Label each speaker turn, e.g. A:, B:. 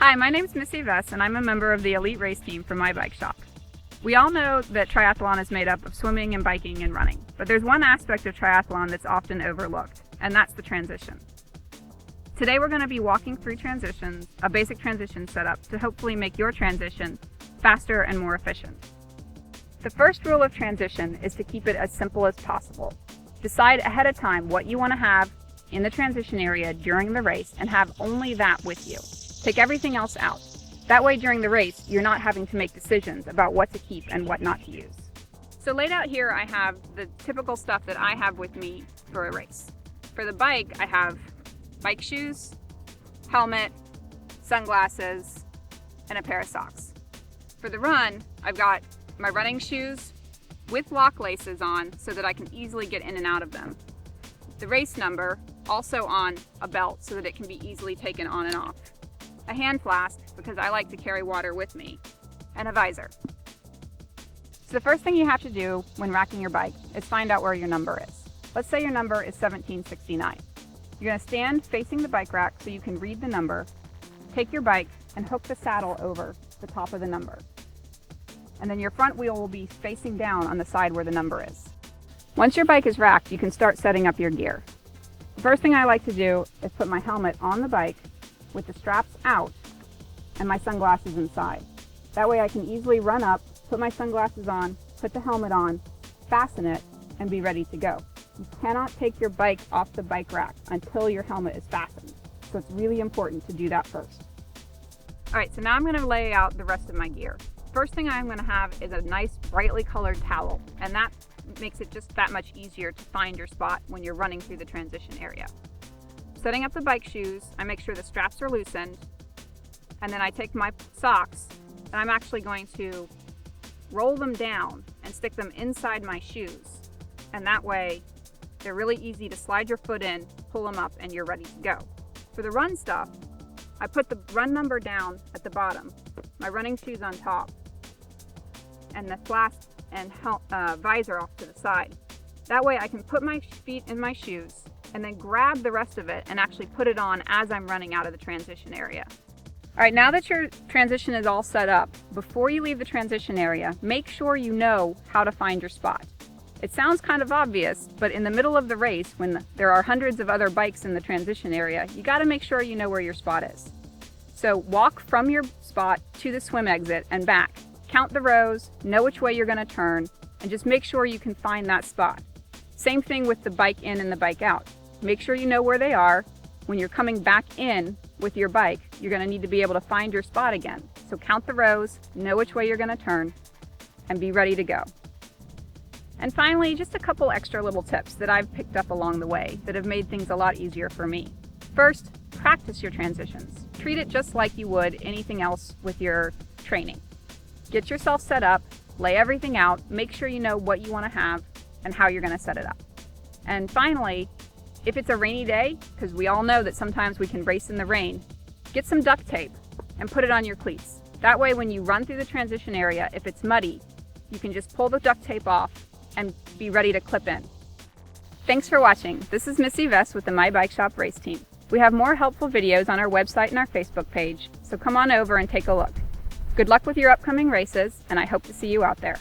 A: Hi, my name is Missy Vess, and I'm a member of the elite race team for MyBikeShop. We all know that triathlon is made up of swimming and biking and running, but there's one aspect of triathlon that's often overlooked, and that's the transition. Today we're going to be walking through transitions, a basic transition setup to hopefully make your transition faster and more efficient. The first rule of transition is to keep it as simple as possible. Decide ahead of time what you want to have in the transition area during the race and have only that with you. Take everything else out. That way during the race, you're not having to make decisions about what to keep and what not to use. So laid out here, I have the typical stuff that I have with me for a race. For the bike, I have bike shoes, helmet, sunglasses, and a pair of socks. For the run, I've got my running shoes with lock laces on so that I can easily get in and out of them. The race number also on a belt so that it can be easily taken on and off. A hand flask because I like to carry water with me, and a visor. So the first thing you have to do when racking your bike is find out where your number is. Let's say your number is 1769. You're going to stand facing the bike rack so you can read the number, take your bike and hook the saddle over the top of the number. And then your front wheel will be facing down on the side where the number is. Once your bike is racked, you can start setting up your gear. The first thing I like to do is put my helmet on the bike with the straps out and my sunglasses inside. That way I can easily run up, put my sunglasses on, put the helmet on, fasten it, and be ready to go. You cannot take your bike off the bike rack until your helmet is fastened. So it's really important to do that first. All right, so now I'm gonna lay out the rest of my gear. First thing I'm gonna have is a nice brightly colored towel, and that makes it just that much easier to find your spot when you're running through the transition area. Setting up the bike shoes, I make sure the straps are loosened, and then I take my socks and I'm actually going to roll them down and stick them inside my shoes. And that way they're really easy to slide your foot in, pull them up, and you're ready to go. For the run stuff, I put the run number down at the bottom, my running shoes on top, and the flask and visor off to the side. That way I can put my feet in my shoes and then grab the rest of it and actually put it on as I'm running out of the transition area. All right, now that your transition is all set up, before you leave the transition area, make sure you know how to find your spot. It sounds kind of obvious, but in the middle of the race, when there are hundreds of other bikes in the transition area, you gotta make sure you know where your spot is. So walk from your spot to the swim exit and back. Count the rows, know which way you're gonna turn, and just make sure you can find that spot. Same thing with the bike in and the bike out. Make sure you know where they are. When you're coming back in with your bike, you're going to need to be able to find your spot again. So count the rows, know which way you're going to turn, and be ready to go. And finally, just a couple extra little tips that I've picked up along the way that have made things a lot easier for me. First, practice your transitions. Treat it just like you would anything else with your training. Get yourself set up, lay everything out, make sure you know what you want to have and how you're going to set it up. And finally, if it's a rainy day, because we all know that sometimes we can race in the rain, get some duct tape and put it on your cleats. That way when you run through the transition area, if it's muddy, you can just pull the duct tape off and be ready to clip in. Thanks for watching. This is Missy Vess with the MyBikeShop race team. We have more helpful videos on our website and our Facebook page, so come on over and take a look. Good luck with your upcoming races, and I hope to see you out there.